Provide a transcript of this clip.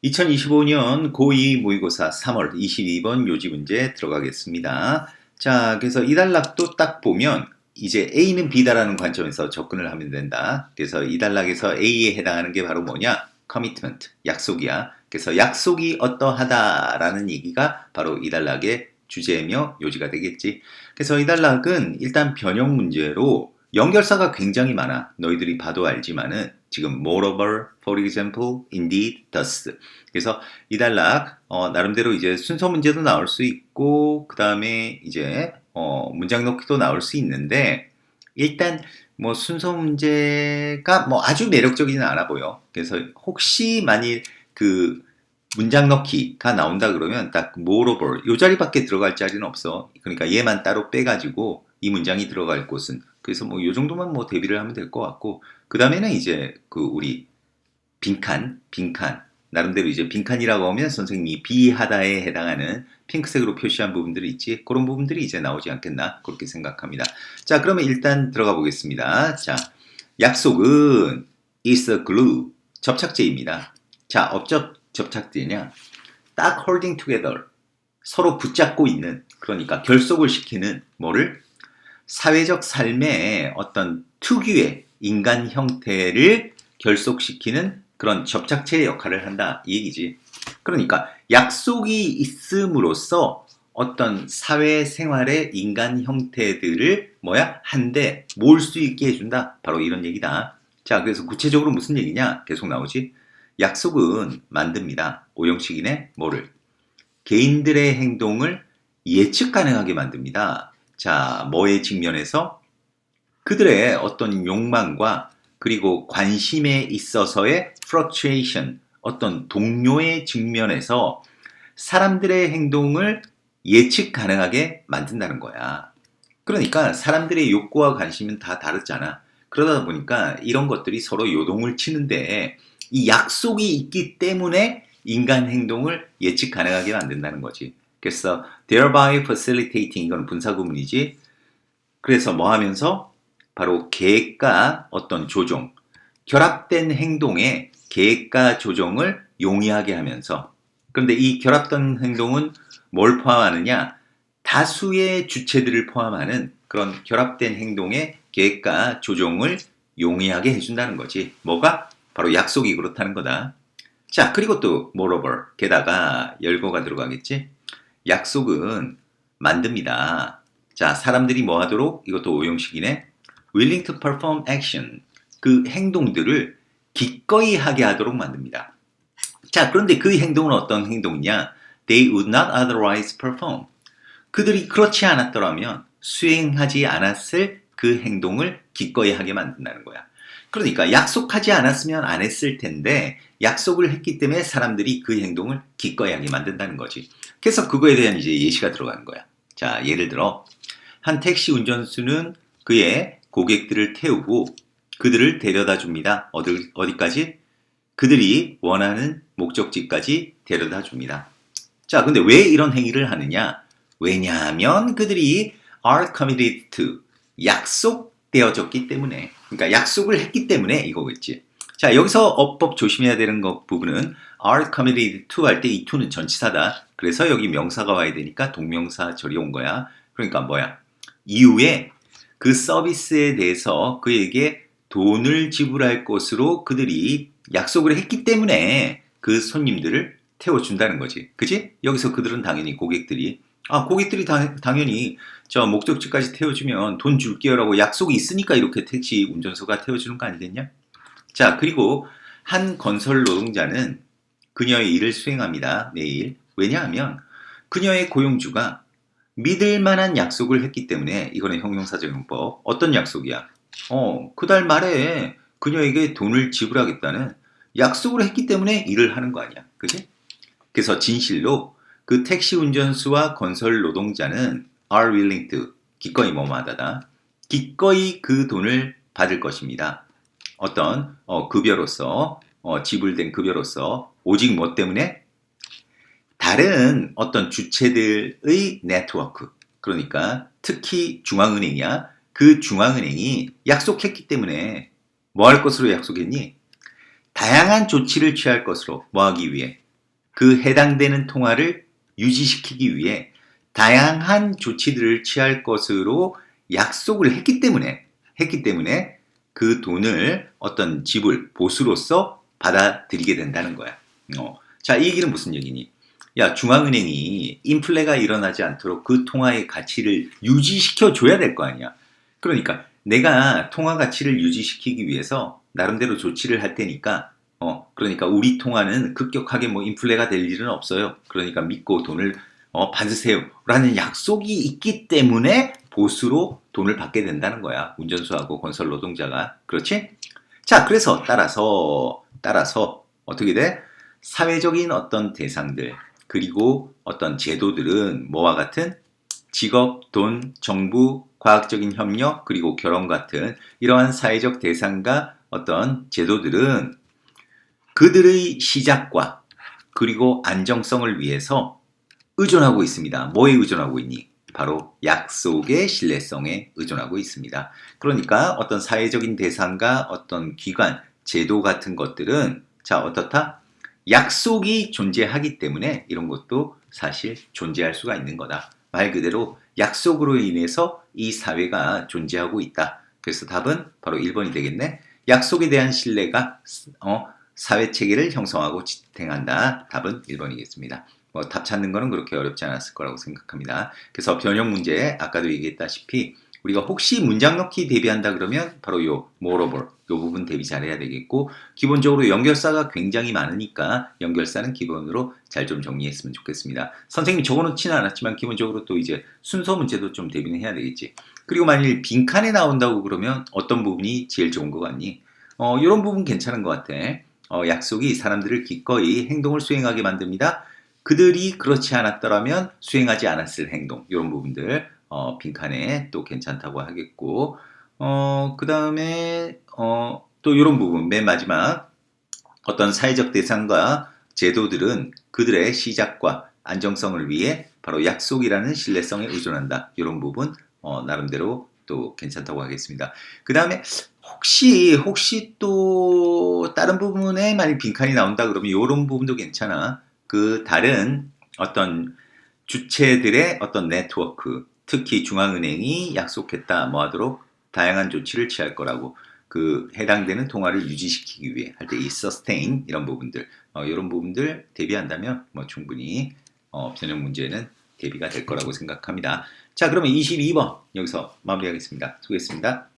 2025년 고2 모의고사 3월 22번 요지 문제 들어가겠습니다. 자, 그래서 이 단락도 딱 보면 이제 A는 B다라는 관점에서 접근을 하면 된다. 그래서 이 단락에서 A에 해당하는 게 바로 뭐냐? commitment, 약속이야. 그래서 약속이 어떠하다라는 얘기가 바로 이 단락의 주제며 요지가 되겠지. 그래서 이 단락은 일단 변형 문제로 연결사가 굉장히 많아. 너희들이 봐도 알지만은 지금 moreover, for example, indeed, thus. 그래서 이 단락 나름대로 이제 순서 문제도 나올 수 있고 그 다음에 이제 문장 넣기도 나올 수 있는데 일단 뭐 순서 문제가 뭐 아주 매력적이진 않아 보여. 그래서 혹시 만일 그 문장 넣기가 나온다 그러면 딱 moreover 요 자리밖에 들어갈 자리는 없어. 그러니까 얘만 따로 빼가지고 이 문장이 들어갈 곳은 그래서 뭐 요 정도만 뭐 대비를 하면 될 것 같고 그 다음에는 이제 그 우리 빈칸 나름대로 이제 빈칸이라고 하면 선생님이 비하다에 해당하는 핑크색으로 표시한 부분들이 있지 그런 부분들이 이제 나오지 않겠나 그렇게 생각합니다. 자 그러면 일단 들어가 보겠습니다. 자 약속은 is a glue 접착제입니다. 자 어쩌 접착제냐 딱 holding together 서로 붙잡고 있는 그러니까 결속을 시키는 뭐를 사회적 삶의 어떤 특유의 인간 형태를 결속시키는 그런 접착체의 역할을 한다 이 얘기지. 그러니까 약속이 있음으로써 어떤 사회생활의 인간 형태들을 뭐야 한데 모을 수 있게 해준다. 바로 이런 얘기다. 자 그래서 구체적으로 무슨 얘기냐 계속 나오지. 약속은 만듭니다. 오형식이네 뭐를 개인들의 행동을 예측 가능하게 만듭니다. 자 뭐의 측면에서 그들의 어떤 욕망과 그리고 관심에 있어서의 fluctuation, 어떤 동요의 측면에서 사람들의 행동을 예측 가능하게 만든다는 거야. 그러니까 사람들의 욕구와 관심은 다 다르잖아. 그러다 보니까 이런 것들이 서로 요동을 치는데 이 약속이 있기 때문에 인간 행동을 예측 가능하게 만든다는 거지. 그래서 thereby facilitating 이건 분사구문이지. 그래서 뭐 하면서 바로 계획과 어떤 조정, 결합된 행동의 계획과 조정을 용이하게 하면서 그런데 이 결합된 행동은 뭘 포함하느냐? 다수의 주체들을 포함하는 그런 결합된 행동의 계획과 조정을 용이하게 해준다는 거지. 뭐가? 바로 약속이 그렇다는 거다. 자, 그리고 또 moreover, 게다가 열거가 들어가겠지? 약속은 만듭니다. 자, 사람들이 뭐 하도록? 이것도 오형식이네. willing to perform action. 그 행동들을 기꺼이 하게 하도록 만듭니다. 자, 그런데 그 행동은 어떤 행동이냐? They would not otherwise perform. 그들이 그렇지 않았더라면 수행하지 않았을 그 행동을 기꺼이 하게 만든다는 거야. 그러니까 약속하지 않았으면 안 했을 텐데 약속을 했기 때문에 사람들이 그 행동을 기꺼이 하게 만든다는 거지. 그래서 그거에 대한 이제 예시가 들어가는 거야. 자, 예를 들어 한 택시 운전수는 그의 고객들을 태우고 그들을 데려다 줍니다. 어디까지? 그들이 원하는 목적지까지 데려다 줍니다. 자, 근데 왜 이런 행위를 하느냐? 왜냐하면 그들이 are committed to 약속되어졌기 때문에 그러니까 약속을 했기 때문에 이거겠지. 자, 여기서 어법 조심해야 되는 부분은 are committed to 할 때 이 to는 전치사다. 그래서 여기 명사가 와야 되니까 동명사 절이 온 거야. 그러니까 뭐야? 이후에 그 서비스에 대해서 그에게 돈을 지불할 것으로 그들이 약속을 했기 때문에 그 손님들을 태워준다는 거지. 그지? 여기서 그들은 당연히 고객들이 고객들이 당연히 저 목적지까지 태워주면 돈 줄게요라고 약속이 있으니까 이렇게 택시 운전수가 태워주는 거 아니겠냐? 자, 그리고 한 건설 노동자는 그녀의 일을 수행합니다. 매일. 왜냐하면 그녀의 고용주가 믿을 만한 약속을 했기 때문에 이거는 형용사적용법. 어떤 약속이야? 그달 말에 그녀에게 돈을 지불하겠다는 약속을 했기 때문에 일을 하는 거 아니야. 그지? 그래서 진실로 그 택시 운전수와 건설 노동자는 are willing to 기꺼이 뭐뭐하다다. 기꺼이 그 돈을 받을 것입니다. 어떤 급여로서 지불된 급여로서 오직 뭐 때문에 다른 어떤 주체들의 네트워크 그러니까 특히 중앙은행이야. 그 중앙은행이 약속했기 때문에 뭐 할 것으로 약속했니? 다양한 조치를 취할 것으로 뭐 하기 위해? 그 해당되는 통화를 유지시키기 위해 다양한 조치들을 취할 것으로 약속을 했기 때문에 그 돈을 어떤 지불, 보수로서 받아들이게 된다는 거야. 자, 이 얘기는 무슨 얘기니? 야, 중앙은행이 인플레가 일어나지 않도록 그 통화의 가치를 유지시켜 줘야 될 거 아니야. 그러니까 내가 통화 가치를 유지시키기 위해서 나름대로 조치를 할 테니까 그러니까 우리 통화는 급격하게 뭐 인플레가 될 일은 없어요. 그러니까 믿고 돈을 받으세요. 라는 약속이 있기 때문에 보수로 돈을 받게 된다는 거야. 운전수하고 건설 노동자가. 그렇지? 자, 그래서 따라서 어떻게 돼? 사회적인 어떤 대상들, 그리고 어떤 제도들은 뭐와 같은 직업, 돈, 정부, 과학적인 협력, 그리고 결혼 같은 이러한 사회적 대상과 어떤 제도들은 그들의 시작과 그리고 안정성을 위해서 의존하고 있습니다. 뭐에 의존하고 있니? 바로 약속의 신뢰성에 의존하고 있습니다. 그러니까 어떤 사회적인 대상과 어떤 기관, 제도 같은 것들은 자, 어떻다? 약속이 존재하기 때문에 이런 것도 사실 존재할 수가 있는 거다. 말 그대로 약속으로 인해서 이 사회가 존재하고 있다. 그래서 답은 바로 1번이 되겠네. 약속에 대한 신뢰가 사회 체계를 형성하고 지탱한다. 답은 1번이겠습니다. 답 찾는 거는 그렇게 어렵지 않았을 거라고 생각합니다. 그래서 변형 문제, 아까도 얘기했다시피 우리가 혹시 문장 넣기 대비한다 그러면 바로 요 moreover 요 부분 대비 잘해야 되겠고, 기본적으로 연결사가 굉장히 많으니까 연결사는 기본으로 잘 좀 정리했으면 좋겠습니다. 선생님이 적어놓지는 않았지만 기본적으로 또 이제 순서 문제도 좀 대비는 해야 되겠지. 그리고 만일 빈칸에 나온다고 그러면 어떤 부분이 제일 좋은 것 같니? 이런 부분 괜찮은 것 같아. 약속이 사람들을 기꺼이 행동을 수행하게 만듭니다. 그들이 그렇지 않았더라면 수행하지 않았을 행동, 이런 부분들 빈칸에 또 괜찮다고 하겠고, 그 다음에 또 이런 부분, 맨 마지막 어떤 사회적 대상과 제도들은 그들의 시작과 안정성을 위해 바로 약속이라는 신뢰성에 의존한다. 이런 부분 나름대로 또 괜찮다고 하겠습니다. 그 다음에 혹시 또 다른 부분에 만약 빈칸이 나온다 그러면 이런 부분도 괜찮아. 그 다른 어떤 주체들의 어떤 네트워크, 특히 중앙은행이 약속했다 뭐 하도록 다양한 조치를 취할 거라고, 그 해당되는 통화를 유지시키기 위해 할 때 이 sustain 이런 부분들, 이런 부분들 대비한다면 뭐 충분히 변형 문제는 대비가 될 거라고 생각합니다. 자, 그러면 22번 여기서 마무리하겠습니다. 수고했습니다.